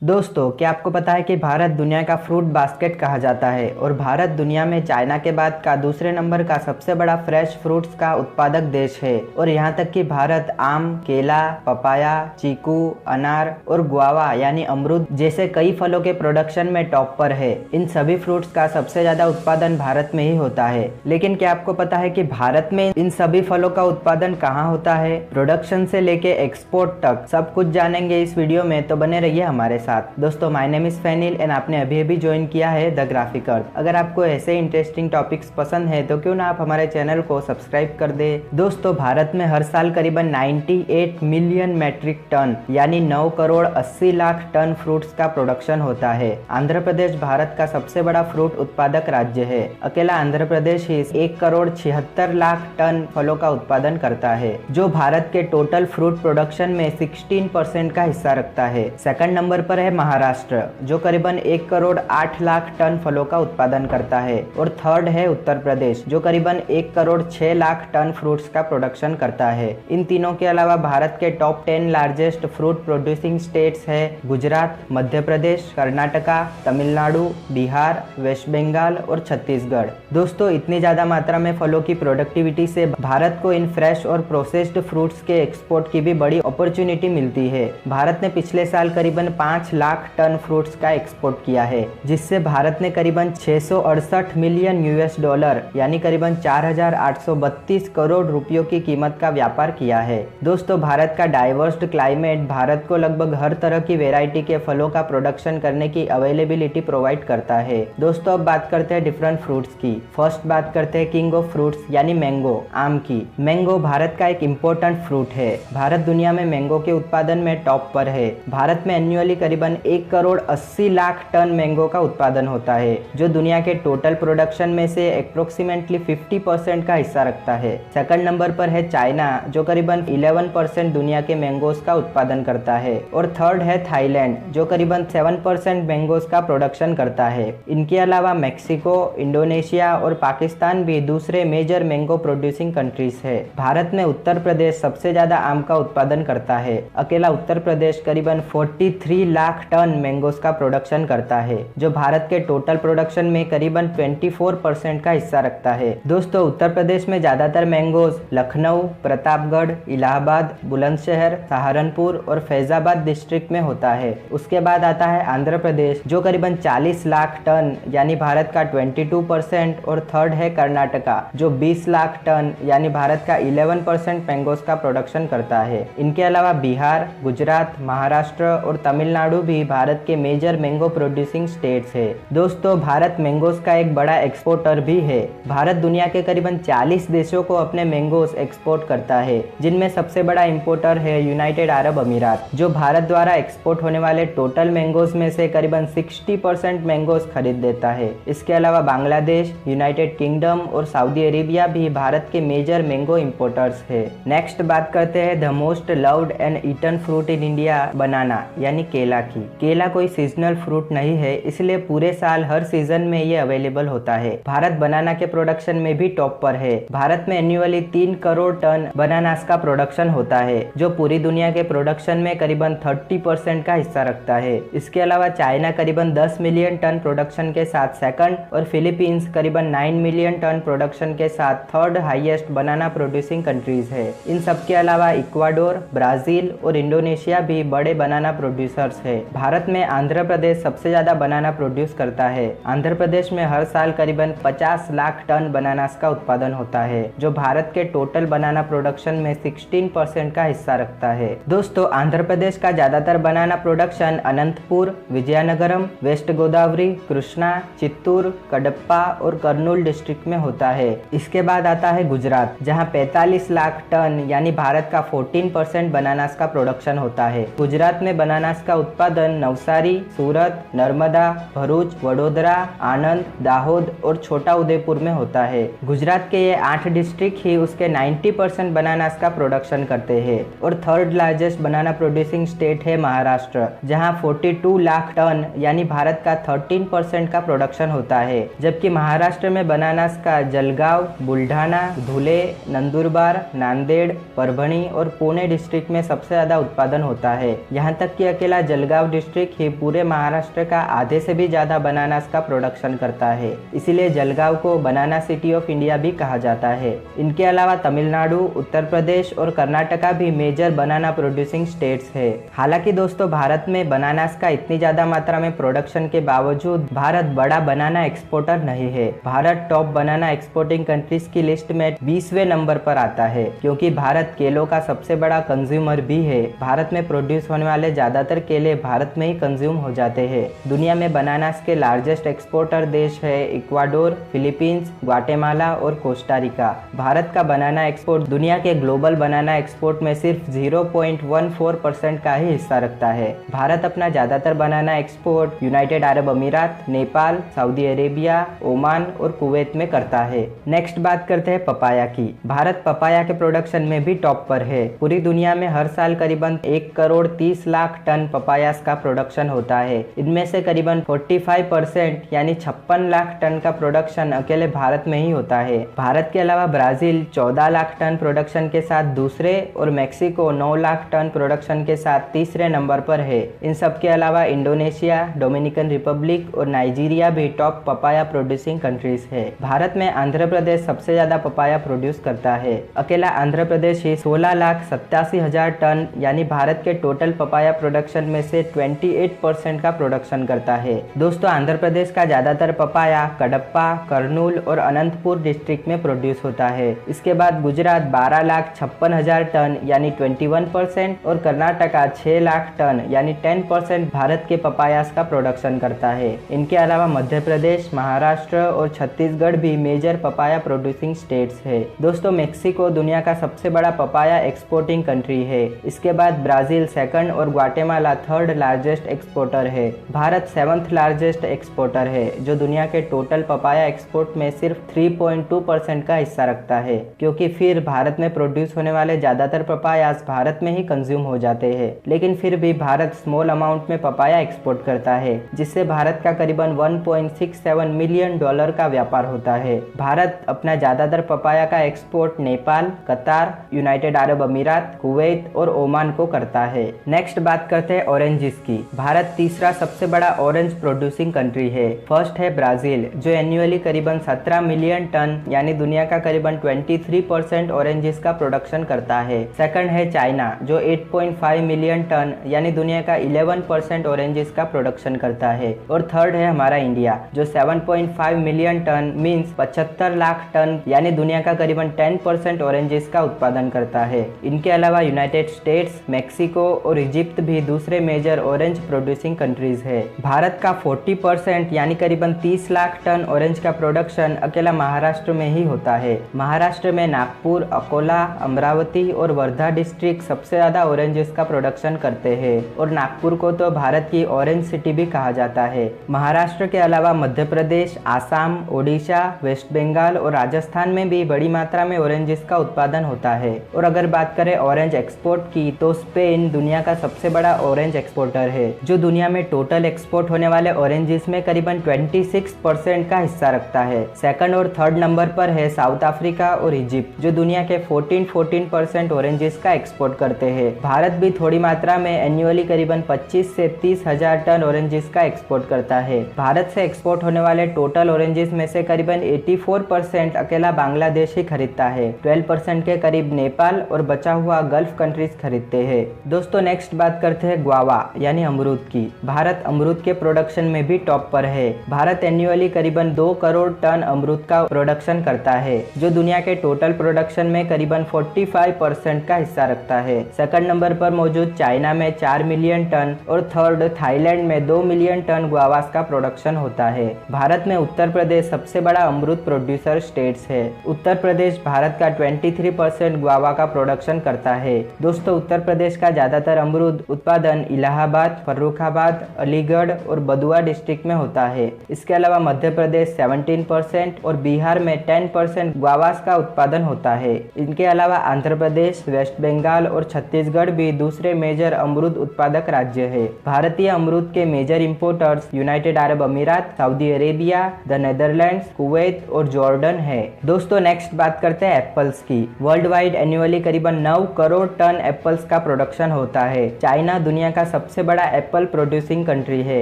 दोस्तों, क्या आपको पता है कि भारत दुनिया का फ्रूट बास्केट कहा जाता है और भारत दुनिया में चाइना के बाद का दूसरे नंबर का सबसे बड़ा फ्रेश फ्रूट्स का उत्पादक देश है। और यहाँ तक कि भारत आम, केला, पपाया, चीकू, अनार और गुआवा यानी अमरूद जैसे कई फलों के प्रोडक्शन में टॉप पर है। इन सभी फ्रूट्स का सबसे ज्यादा उत्पादन भारत में ही होता है। लेकिन क्या आपको पता है कि भारत में इन सभी फलों का उत्पादन कहाँ होता है? प्रोडक्शन से लेके एक्सपोर्ट तक सब कुछ जानेंगे इस वीडियो में, तो बने रहिए हमारे साथ। दोस्तों, माय नेम इज फैनिल एंड आपने अभी अभी ज्वाइन किया है द ग्राफिक अर्थ। अगर आपको ऐसे इंटरेस्टिंग टॉपिक्स पसंद है तो क्यों ना आप हमारे चैनल को सब्सक्राइब कर दे। दोस्तों, भारत में हर साल करीबन 98 मिलियन मैट्रिक टन यानी 9 करोड़ 80 लाख टन फ्रूट्स का प्रोडक्शन होता है। आंध्र प्रदेश भारत का सबसे बड़ा फ्रूट उत्पादक राज्य है। अकेला आंध्र प्रदेश ही 1 करोड़ 76 लाख टन फलों का उत्पादन करता है, जो भारत के टोटल फ्रूट प्रोडक्शन में 16% का हिस्सा रखता है। सेकंड नंबर पर है महाराष्ट्र, जो करीबन 1 करोड़ 8 लाख टन फलों का उत्पादन करता है। और थर्ड है उत्तर प्रदेश, जो करीबन 1 करोड़ 6 लाख टन फ्रूट्स का प्रोडक्शन करता है। इन तीनों के अलावा भारत के top 10 largest fruit producing states है गुजरात, मध्य प्रदेश, कर्नाटका, तमिलनाडु, बिहार, वेस्ट बंगाल और छत्तीसगढ़। दोस्तों, इतनी ज्यादा मात्रा में फलों की प्रोडक्टिविटी से भारत को इन फ्रेश और प्रोसेस्ड फ्रूट्स के एक्सपोर्ट की भी बड़ी अपॉर्चुनिटी मिलती है। भारत ने पिछले साल करीबन 5 लाख टन फ्रूट्स का एक्सपोर्ट किया है, जिससे भारत ने करीबन 668 मिलियन यूएस डॉलर यानी करीबन 4,832 करोड़ रुपयों की कीमत का व्यापार किया है। दोस्तों, भारत का डाइवर्स क्लाइमेट भारत को लगभग हर तरह की वेराइटी के फलों का प्रोडक्शन करने की अवेलेबिलिटी प्रोवाइड करता है। दोस्तों, अब बात करते हैं डिफरेंट फ्रूट्स की। फर्स्ट बात करते हैं किंग ऑफ फ्रूट्स यानी मैंगो, आम की। मैंगो भारत का एक इम्पोर्टेंट फ्रूट है। भारत दुनिया में मैंगो के उत्पादन में टॉप पर है। भारत में एनुअली करीबन 1 करोड़ 80 लाख टन मैंगो का उत्पादन होता है, जो दुनिया के टोटल प्रोडक्शन में से अप्रोक्सीमेटली 50% का हिस्सा रखता है। सेकंड नंबर पर है चाइना, जो करीबन 11% दुनिया के मैंगोज का उत्पादन करता है। और थर्ड है थाईलैंड, जो करीबन 7% मैंगोज का प्रोडक्शन करता है। इनके अलावा मेक्सिको, इंडोनेशिया और पाकिस्तान भी दूसरे मेजर मैंगो प्रोड्यूसिंग कंट्रीज है। भारत में उत्तर प्रदेश सबसे ज्यादा आम का उत्पादन करता है। अकेला उत्तर प्रदेश करीबन 43 लाख टन मैंगोज का प्रोडक्शन करता है, जो भारत के टोटल प्रोडक्शन में करीबन 24% का हिस्सा रखता है। दोस्तों, उत्तर प्रदेश में ज्यादातर मैंगोज लखनऊ, प्रतापगढ़, इलाहाबाद, बुलंदशहर, सहारनपुर और फैजाबाद डिस्ट्रिक्ट में होता है। उसके बाद आता है आंध्र प्रदेश, जो करीबन 40 लाख टन यानी भारत का 22%। और थर्ड है कर्नाटका, जो 20 लाख टन यानी भारत का 11% मैंगोज का प्रोडक्शन करता है। इनके अलावा बिहार, गुजरात, महाराष्ट्र और तमिलनाडु भी भारत के मेजर मैंगो प्रोड्यूसिंग स्टेट्स है। दोस्तों, भारत मैंगोज का एक बड़ा एक्सपोर्टर भी है। भारत दुनिया के करीबन 40 देशों को अपने मैंगोज एक्सपोर्ट करता है, जिनमें सबसे बड़ा इंपोर्टर है यूनाइटेड अरब अमीरात, जो भारत द्वारा एक्सपोर्ट होने वाले टोटल मैंगोज में से करीबन 60% मैंगोज खरीद देता है। इसके अलावा बांग्लादेश, यूनाइटेड किंगडम और सऊदी अरेबिया भी भारत के मेजर मैंगो इंपोर्टर्स है। नेक्स्ट बात करते हैं the most loved and eaten fruit in India, banana यानी केला की। केला कोई सीजनल फ्रूट नहीं है, इसलिए पूरे साल हर सीजन में ये अवेलेबल होता है। भारत बनाना के प्रोडक्शन में भी टॉप पर है। भारत में एन्युअली 3 करोड़ टन बनानास का प्रोडक्शन होता है, जो पूरी दुनिया के प्रोडक्शन में करीबन 30% का हिस्सा रखता है। इसके अलावा चाइना करीबन 10 मिलियन टन प्रोडक्शन के साथ सेकंड और फिलीपींस करीबन 9 मिलियन टन प्रोडक्शन के साथ थर्ड हाईएस्ट बनाना प्रोड्यूसिंग कंट्रीज है। इन सब के अलावा इक्वाडोर, ब्राजील और इंडोनेशिया भी बड़े बनाना प्रोड्यूसर्स है। भारत में आंध्र प्रदेश सबसे ज्यादा बनाना प्रोड्यूस करता है। आंध्र प्रदेश में हर साल करीबन 50 लाख टन बनानास का उत्पादन होता है, जो भारत के टोटल बनाना प्रोडक्शन में 16% का हिस्सा रखता है। दोस्तों, आंध्र प्रदेश का ज्यादातर बनाना प्रोडक्शन अनंतपुर, विजयनगरम, वेस्ट गोदावरी, कृष्णा, चित्तूर, कडप्पा और कर्नूल डिस्ट्रिक्ट में होता है। इसके बाद आता है गुजरात, जहां 45 लाख टन यानी भारत का 14% बनानास का प्रोडक्शन होता है। गुजरात में बनानास का उत्पादन नवसारी, सूरत, नर्मदा, भरूच, वडोदरा, आनंद, दाहोद और छोटा उदेपुर में होता है। गुजरात के ये 8 डिस्ट्रिक्ट ही उसके 90% बनानास का प्रोडक्शन करते हैं। और थर्ड लार्जेस्ट बनाना प्रोड्यूसिंग स्टेट है महाराष्ट्र, जहां 42 लाख टन यानी भारत का 13% का प्रोडक्शन होता है। जबकि महाराष्ट्र में बनानास का जलगांव, बुल्ढाना, धुले, नंदुरबार, नांदेड़, परभणी और पुणे डिस्ट्रिक्ट में सबसे ज्यादा उत्पादन होता है। यहाँ तक कि अकेला जलगांव जलगांव डिस्ट्रिक्ट ही पूरे महाराष्ट्र का आधे से भी ज्यादा बनानास का प्रोडक्शन करता है, इसीलिए जलगांव को बनाना सिटी ऑफ इंडिया भी कहा जाता है। इनके अलावा तमिलनाडु, उत्तर प्रदेश और कर्नाटका भी मेजर बनाना प्रोड्यूसिंग स्टेट्स है। हालांकि दोस्तों भारत में बनानास का इतनी ज्यादा मात्रा में प्रोडक्शन के बावजूद भारत बड़ा बनाना एक्सपोर्टर नहीं है। भारत टॉप बनाना एक्सपोर्टिंग कंट्रीज की लिस्ट में 20वें नंबर पर आता है, क्योंकि भारत केलों का सबसे बड़ा कंज्यूमर भी है। भारत में प्रोड्यूस होने वाले ज्यादातर केले भारत में ही कंज्यूम हो जाते हैं। दुनिया में बनानास के लार्जेस्ट एक्सपोर्टर देश है इक्वाडोर, फिलीपींस, ग्वाटेमाला और कोस्टा रिका। भारत का बनाना एक्सपोर्ट दुनिया के ग्लोबल बनाना एक्सपोर्ट में सिर्फ 0.14% का ही हिस्सा रखता है। भारत अपना ज्यादातर बनाना एक्सपोर्ट यूनाइटेड अरब अमीरात, नेपाल, सऊदी अरेबिया, ओमान और कुवैत में करता है। नेक्स्ट बात करते हैं पपाया की। भारत पपाया के प्रोडक्शन में भी टॉप पर है। पूरी दुनिया में हर साल करीबन 1 करोड़ 30 लाख टन पपायास का प्रोडक्शन होता है। इनमें से करीबन 45% यानी 56 लाख टन का प्रोडक्शन अकेले भारत में ही होता है। भारत के अलावा ब्राजील 14 लाख टन प्रोडक्शन के साथ दूसरे और मेक्सिको 9 लाख टन प्रोडक्शन के साथ तीसरे नंबर पर है। इन सब के अलावा इंडोनेशिया, डोमिनिकन रिपब्लिक और नाइजीरिया भी टॉप पपाया प्रोड्यूसिंग कंट्रीज है। भारत में आंध्र प्रदेश सबसे ज्यादा पपाया प्रोड्यूस करता है। अकेला आंध्र प्रदेश ही 16,87,000 टन यानी भारत के टोटल पपाया प्रोडक्शन में से 28% का प्रोडक्शन करता है। दोस्तों आंध्र प्रदेश का ज्यादातर पपाया कडप्पा, कर्नूल और अनंतपुर डिस्ट्रिक्ट में प्रोड्यूस होता है। इसके बाद गुजरात 12,56,000 टन यानी 21% और कर्नाटका 6 लाख टन यानी 10% भारत के पपायास का प्रोडक्शन करता है। इनके अलावा मध्य प्रदेश, महाराष्ट्र और छत्तीसगढ़ भी मेजर पपाया प्रोड्यूसिंग स्टेट्स है। दोस्तों मेक्सिको दुनिया का सबसे बड़ा पपाया एक्सपोर्टिंग कंट्री है। इसके बाद ब्राजील सेकंड और ग्वाटेमाला थर्ड लार्जेस्ट एक्सपोर्टर है। भारत 7th लार्जेस्ट एक्सपोर्टर है, जो दुनिया के टोटल पपाया एक्सपोर्ट में सिर्फ 3.2% का हिस्सा रखता है, क्योंकि फिर भारत में प्रोड्यूस होने वाले ज्यादातर पपायास भारत में ही कंज्यूम हो जाते हैं। लेकिन फिर भी भारत स्मॉल अमाउंट में पपाया एक्सपोर्ट करता है, जिससे भारत का करीबन $1.67 मिलियन का व्यापार होता है। भारत अपना ज्यादातर पपाया का एक्सपोर्ट नेपाल, कतार, यूनाइटेड अरब अमीरात, कुवैत और ओमान को करता है। नेक्स्ट बात करते हैं ऑरेंजेस की। भारत तीसरा सबसे बड़ा ऑरेंज प्रोड्यूसिंग कंट्री है। फर्स्ट है ब्राजील, जो एनुअली करीबन 17 मिलियन टन यानी दुनिया का करीबन 23% ऑरेंजेस का प्रोडक्शन करता है। सेकंड है चाइना, जो 8.5 मिलियन टन यानी दुनिया का 11% ऑरेंजेस का प्रोडक्शन करता है। और थर्ड है हमारा इंडिया, जो 7.5 million ton means 75 lakh ton यानी दुनिया का करीबन 10% ऑरेंजेस का उत्पादन करता है। इनके अलावा यूनाइटेड स्टेट्स, मेक्सिको और इजिप्ट भी दूसरे मेजर ऑरेंज प्रोड्यूसिंग कंट्रीज है। भारत का 40% यानी करीबन 30 लाख टन ऑरेंज का प्रोडक्शन अकेला महाराष्ट्र में ही होता है। महाराष्ट्र में नागपुर, अकोला, अमरावती और वर्धा डिस्ट्रिक्ट सबसे ज्यादा ऑरेंजेस का प्रोडक्शन करते हैं और नागपुर को तो भारत की ऑरेंज सिटी भी कहा जाता है। महाराष्ट्र के अलावा मध्य प्रदेश, आसाम, ओडिशा, वेस्ट बंगाल और राजस्थान में भी बड़ी मात्रा में ऑरेंजेस का उत्पादन होता है। और अगर बात करें ऑरेंज एक्सपोर्ट की, तो स्पेन दुनिया का सबसे बड़ा ऑरेंज एक्सपोर्टर है, जो दुनिया में टोटल एक्सपोर्ट होने वाले ऑरेंजेस में करीबन 26% का हिस्सा रखता है। सेकंड और थर्ड नंबर पर है साउथ अफ्रीका और इजिप्ट, जो दुनिया के 14% ऑरेंजेस का एक्सपोर्ट करते हैं। भारत भी थोड़ी मात्रा में एनुअली करीबन 25 से 30 हजार टन ऑरेंजेस का एक्सपोर्ट करता है। भारत से एक्सपोर्ट होने वाले टोटल ऑरेंजेस में से करीबन 84% अकेला बांग्लादेश ही खरीदता है। 12% के करीब नेपाल और बचा हुआ गल्फ कंट्रीज खरीदते हैं। दोस्तों नेक्स्ट बात करते हैं गुआवा यानी अमरूद की। भारत अमरूद के प्रोडक्शन में भी टॉप पर है। भारत एनुअली करीबन 2 करोड़ टन अमरूद का प्रोडक्शन करता है, जो दुनिया के टोटल प्रोडक्शन में करीबन 45% का हिस्सा रखता है। सेकंड नंबर पर मौजूद चाइना में 4 मिलियन टन और थर्ड थाईलैंड में 2 मिलियन टन गुआवास का प्रोडक्शन होता है। भारत में उत्तर प्रदेश सबसे बड़ा अमरूद प्रोड्यूसर स्टेट्स है। उत्तर प्रदेश भारत का 23% गुआवा का प्रोडक्शन करता है। दोस्तों उत्तर प्रदेश का ज्यादातर अमरूद उत्पादन इलाहाबाद, फर्रुखाबाद, अलीगढ़ और बदुआ डिस्ट्रिक्ट में होता है। इसके अलावा मध्य प्रदेश 17% और बिहार में 10% गुआवास का उत्पादन होता है। इनके अलावा आंध्र प्रदेश, वेस्ट बंगाल और छत्तीसगढ़ भी दूसरे मेजर अमरूद उत्पादक राज्य है। भारतीय अमरूद के मेजर इंपोर्टर्स यूनाइटेड अरब अमीरात, Saudi Arabia, the Netherlands, Kuwait और जॉर्डन है। दोस्तों नेक्स्ट बात करते हैं एप्पल्स की। वर्ल्ड वाइड एनुअली करीबन 9 करोड़ टन एप्पल्स का प्रोडक्शन होता है। चाइना दुनिया का सबसे बड़ा एप्पल प्रोड्यूसिंग कंट्री है,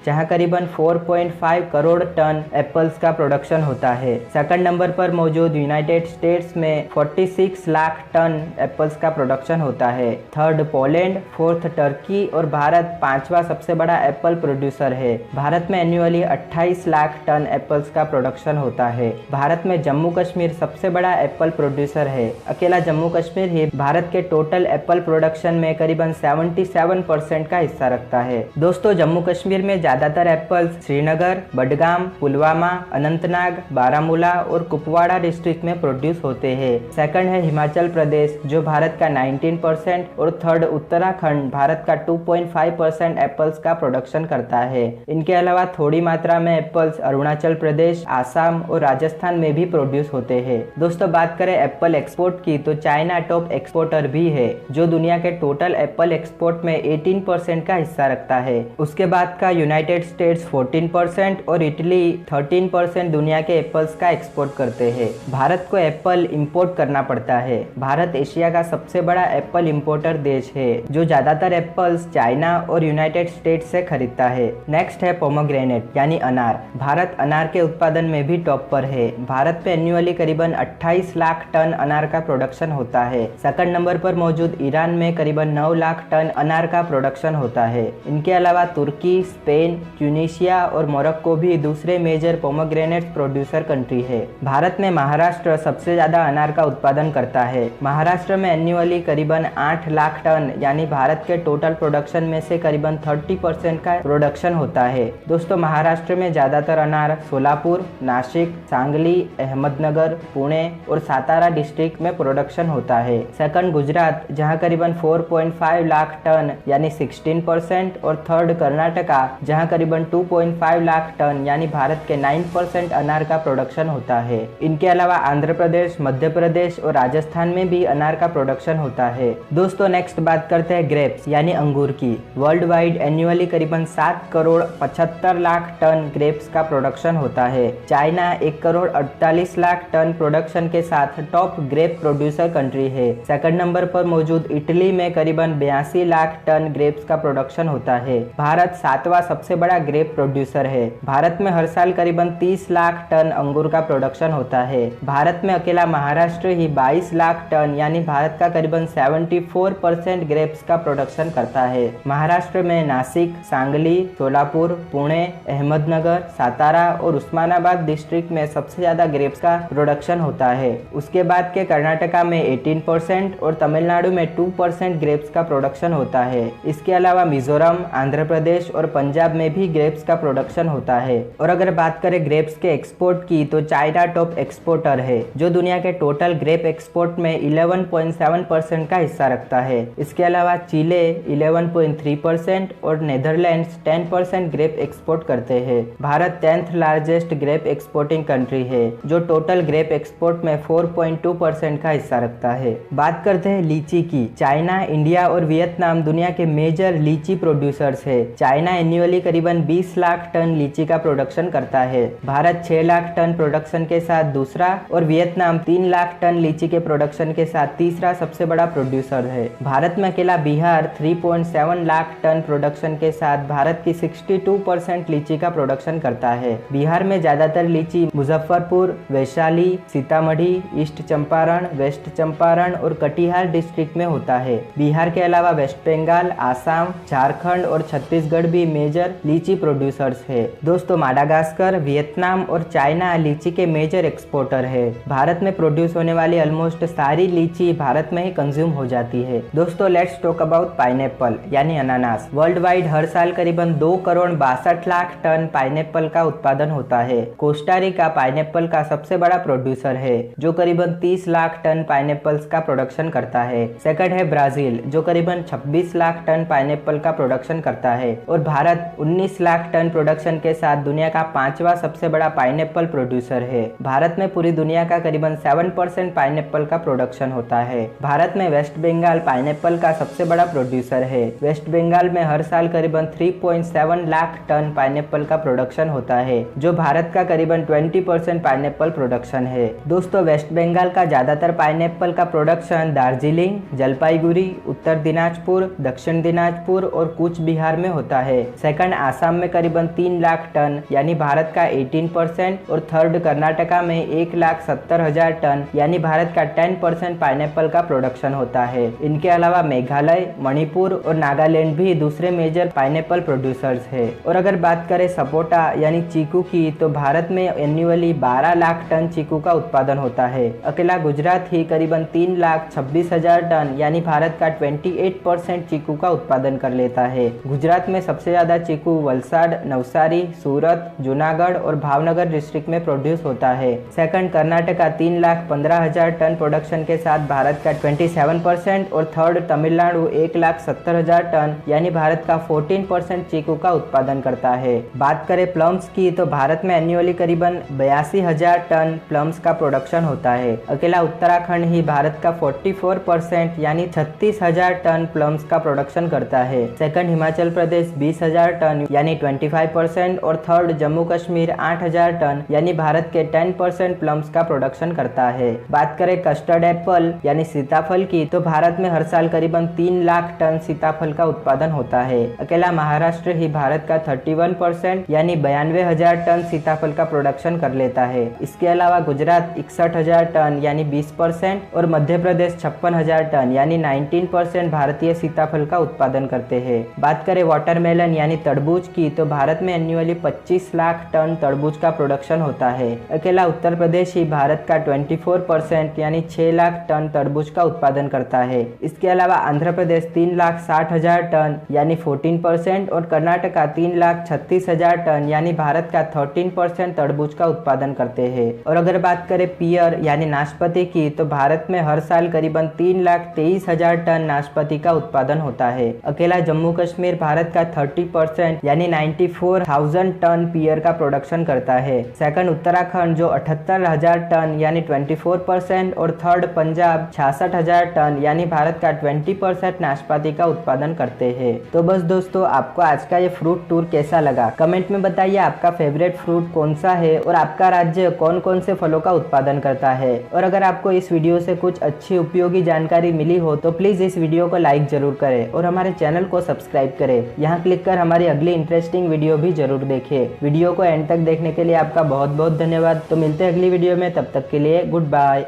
जहां करीबन 4.5 करोड़ टन एप्पल्स का प्रोडक्शन होता है। सेकंड नंबर पर मौजूद यूनाइटेड स्टेट्स में 46 लाख टन एप्पल्स का प्रोडक्शन होता है। थर्ड पोलैंड, फोर्थ टर्की और भारत पांचवा सबसे बड़ा एप्पल प्रोड्यूसर है। भारत में एनुअली 28 लाख टन एप्पल्स का प्रोडक्शन होता है। भारत में जम्मू कश्मीर सबसे बड़ा एप्पल प्रोड्यूसर है। अकेला जम्मू कश्मीर ही भारत के टोटल एप्पल प्रोडक्शन में करीबन 77% का हिस्सा रखता है। दोस्तों, जम्मू कश्मीर में ज्यादातर एप्पल्स श्रीनगर, बडगाम, पुलवामा, अनंतनाग, बारामूला और कुपवाड़ा डिस्ट्रिक्ट में प्रोड्यूस होते हैं। सेकंड है हिमाचल प्रदेश, जो भारत का 19% और थर्ड उत्तराखंड भारत का 2.5% एप्पल्स का प्रोडक्शन करता है। इनके अलावा थोड़ी मात्रा में एप्पल्स अरुणाचल प्रदेश, आसाम और राजस्थान में भी प्रोड्यूस होते हैं। दोस्तों, बात करें एप्पल एक्सपोर्ट की तो चाइना टॉप एक्सपोर्टर भी है, जो दुनिया के टोटल एप्पल एक्सपोर्ट में 18% का हिस्सा रखता है। उसके बाद का यूनाइटेड स्टेट्स 14% और इटली 13% दुनिया के एप्पल्स का एक्सपोर्ट करते हैं। भारत को एप्पल इंपोर्ट करना पड़ता है। भारत एशिया का सबसे बड़ा एप्पल इंपोर्टर देश है, जो ज्यादातर एप्पल्स चाइना और यूनाइटेड स्टेट्स से खरीदता है। नेक्स्ट है पोमोग्रेनेट यानी अनार। भारत अनार के उत्पादन में भी टॉप पर है। भारत में एनुअली करीबन 28 लाख टन अनार का प्रोडक्शन होता है। सेकंड नंबर पर मौजूद ईरान में करीबन 9 लाख टन अनार का प्रोडक्शन होता है। इनके अलावा तुर्की, स्पेन, ट्यूनीशिया और मोरक्को भी दूसरे मेजर पोमोग्रेनेट प्रोड्यूसर कंट्री है। भारत में महाराष्ट्र सबसे ज्यादा अनार का उत्पादन करता है। महाराष्ट्र में एनुअली करीबन 8 लाख टन यानी भारत के टोटल प्रोडक्शन में से करीबन 30% का प्रोडक्शन होता है। दोस्तों, महाराष्ट्र में ज्यादातर अनार सोलापुर, नासिक, सांगली, अहमदनगर, पुणे और सातारा डिस्ट्रिक्ट में प्रोडक्शन होता है। सेकंड गुजरात, जहां करीबन 4.5 लाख टन यानी 16% और थर्ड कर्नाटका, जहां करीबन 2.5 लाख टन यानी भारत के 9% अनार का प्रोडक्शन होता है। इनके अलावा आंध्र प्रदेश, मध्य प्रदेश और राजस्थान में भी अनार का प्रोडक्शन होता है। दोस्तों, नेक्स्ट बात करते हैं ग्रेप्स यानी अंगूर की। वर्ल्ड वाइड एनुअली करीबन 7 करोड़ 75 लाख टन ग्रेप्स का प्रोडक्शन होता है। China 1 crore 48 lakh ton production के साथ टॉप ग्रेप प्रोड्यूसर कंट्री है। सेकंड नंबर पर मौजूद इटली में करीबन 82 लाख टन ग्रेप्स का प्रोडक्शन होता है। भारत 7वां सबसे बड़ा ग्रेप प्रोड्यूसर है। भारत में हर साल करीबन 30 लाख टन अंगूर का प्रोडक्शन होता है। भारत में अकेला महाराष्ट्र ही 22 लाख टन यानी भारत का करीबन 74% ग्रेप्स का प्रोडक्शन करता है। महाराष्ट्र में नासिक, सांगली, सोलापुर, पुणे, अहमदनगर, सातारा और उस्मानाबाद डिस्ट्रिक्ट में सबसे ज्यादा ग्रेप्स का प्रोडक्शन होता है। उसके बाद के कर्नाटका में 18% और तमिलनाडु में 2% ग्रेप्स का प्रोडक्शन होता है। इसके अलावा मिजोरम, आंध्र प्रदेश और पंजाब में भी ग्रेप्स का प्रोडक्शन होता है। और अगर बात करें ग्रेप्स के एक्सपोर्ट की तो चाइना टॉप एक्सपोर्टर है, जो दुनिया के टोटल ग्रेप एक्सपोर्ट में 11.7% का हिस्सा रखता है। इसके अलावा चिले 11.3% और नेदरलैंड्स 10% ग्रेप एक्सपोर्ट करते हैं। Bharat 10th largest grape exporting country है, जो टोटल ग्रेप एक्सपोर्ट में 4.2% का हिस्सा रखता है। बात करते हैं लीची की। चाइना, इंडिया और वियतनाम दुनिया के मेजर लीची प्रोड्यूसर्स है। चाइना एन्युअली करीबन 20 लाख टन लीची का प्रोडक्शन करता है। भारत 6 लाख टन प्रोडक्शन के साथ दूसरा और वियतनाम 3 लाख टन लीची के प्रोडक्शन के साथ तीसरा सबसे बड़ा प्रोड्यूसर है। भारत में अकेला बिहार 3.7 लाख टन प्रोडक्शन के साथ भारत की 62% लीची का प्रोडक्शन करता है। बिहार में ज्यादातर लीची मुजफ्फरपुर, वैशाली, सीतामढ़ी, ईस्ट चंपारण, वेस्ट चंपारण और कटिहार डिस्ट्रिक्ट में होता है। बिहार के अलावा वेस्ट बंगाल, आसाम, झारखंड और छत्तीसगढ़ भी मेजर लीची प्रोड्यूसर्स है। दोस्तों, माडागास्कर, वियतनाम और चाइना लीची के मेजर एक्सपोर्टर है। भारत में प्रोड्यूस होने वाली ऑलमोस्ट सारी लीची भारत में ही कंज्यूम हो जाती है। दोस्तों, लेट्स टॉक अबाउट पाइनएप्पल यानी अनानास। वर्ल्ड वाइड हर साल करीबन 2 करोड़ 62 लाख टन पाइनएप्पल का उत्पादन होता है। कोस्टा रिका पाइनएप्पल का सबसे बड़ा प्रोड्यूसर है, जो करीबन 30 लाख टन पाइनएप्पल्स का प्रोडक्शन करता है। सेकंड है ब्राजील, जो करीबन 26 लाख टन पाइनएप्पल का प्रोडक्शन करता है। और भारत 19 लाख टन प्रोडक्शन के साथ दुनिया का 5वां सबसे बड़ा पाइनएप्पल प्रोड्यूसर है। भारत में पूरी दुनिया का करीबन 7% पाइनएप्पल का प्रोडक्शन होता है। भारत में वेस्ट बंगाल पाइनएप्पल का सबसे बड़ा प्रोड्यूसर है। वेस्ट बंगाल में हर साल करीबन 3.7 लाख टन पाइनएप्पल का प्रोडक्शन होता है, जो भारत का करीबन 20% पाइनएप्पल प्रोडक्शन है। दोस्तों, वेस्ट बंगाल का ज्यादातर पाइनएप्पल का प्रोडक्शन दार्जिलिंग, जलपाईगुड़ी, उत्तर दिनाजपुर, दक्षिण दिनाजपुर दिनाजपुर और कूच बिहार में होता है। सेकंड आसाम में करीबन 3 लाख टन यानी भारत का 18% और थर्ड कर्नाटका में 1,70,000 टन यानी भारत का 10% पाइनएप्पल का प्रोडक्शन होता है। इनके अलावा मेघालय, मणिपुर और नागालैंड भी दूसरे मेजर पाइनएप्पल प्रोड्यूसर्स है। और अगर बात करें सपोटा यानी चीकू की, तो भारत में एन्युअली 12 लाख टन चीकू का उत्पादन होता है। अकेला गुजरात ही करीबन 3,26,000 टन यानी भारत का 28% चीकू का उत्पादन कर लेता है। गुजरात में सबसे ज्यादा चीकू वलसाड, नवसारी, सूरत, जूनागढ़ और भावनगर डिस्ट्रिक्ट में प्रोड्यूस होता है। सेकंड कर्नाटका 3,15,000 टन प्रोडक्शन के साथ भारत का 27% और थर्ड तमिलनाडु 1,70,000 टन यानी भारत का 14% चीकू का उत्पादन करता है। बात करें प्लम्स की, तो भारत में एन्युअली करीबन 82,000 टन प्लम्स का प्रोडक्शन होता है। अकेला उत्तराखंड ही भारत का 44% यानी 36,000 टन प्लम्स का प्रोडक्शन करता है। सेकंड हिमाचल प्रदेश 20,000 टन यानी 25% और थर्ड जम्मू कश्मीर 8,000 टन यानी भारत के 10% प्लम्स का प्रोडक्शन करता है। बात करें कस्टर्ड एप्पल यानी सीताफल की, तो भारत में हर साल करीबन 3 लाख टन सीताफल का उत्पादन होता है। अकेला महाराष्ट्र ही भारत का 31% यानी 92,000 टन सीताफल का प्रोडक्शन कर लेता है। इसके अलावा गुजरात 61,000 टन यानी 20% और मध्य प्रदेश 56,000 टन यानी 19% भारतीय सीताफल का उत्पादन करते हैं। बात करें वाटरमेलन यानी तरबूज की, तो भारत में एन्युअली 25 लाख टन तरबूज का प्रोडक्शन होता है। अकेला उत्तर प्रदेश ही भारत का 24% यानी 6 लाख टन तरबूज का उत्पादन करता है। इसके अलावा आंध्र प्रदेश 3,60,000 टन यानी 14% और कर्नाटका 3,36,000 टन यानी भारत का 13% तरबूज का उत्पादन करते हैं। और अगर बात करें पियर यानी नाशपाती की, तो भारत में हर साल करीबन 3,23,000 टन नाशपाती का उत्पादन होता है। अकेला जम्मू कश्मीर भारत का 30% यानी 94,000 टन पियर का प्रोडक्शन करता है। सेकंड उत्तराखंड जो 78,000 टन यानी 24% और थर्ड पंजाब 66,000 टन यानी भारत का 20% नाशपाती का उत्पादन करते हैं। तो बस दोस्तों, आपको आज का ये फ्रूट टूर कैसा लगा कमेंट में बताइए। आपका फेवरेट फ्रूट कौन सा है और आपका राज्य कौन कौन से फलों का उत्पादन करता है। और अगर आपको इस वीडियो से कुछ अच्छी उपयोगी जानकारी मिली हो तो प्लीज इस वीडियो को लाइक जरूर करें और हमारे चैनल को सब्सक्राइब करें। यहाँ क्लिक कर हमारी अगली इंटरेस्टिंग वीडियो भी जरूर देखें। वीडियो को एंड तक देखने के लिए आपका बहुत बहुत धन्यवाद। तो मिलते हैं अगली वीडियो में, तब तक के लिए गुड बाय।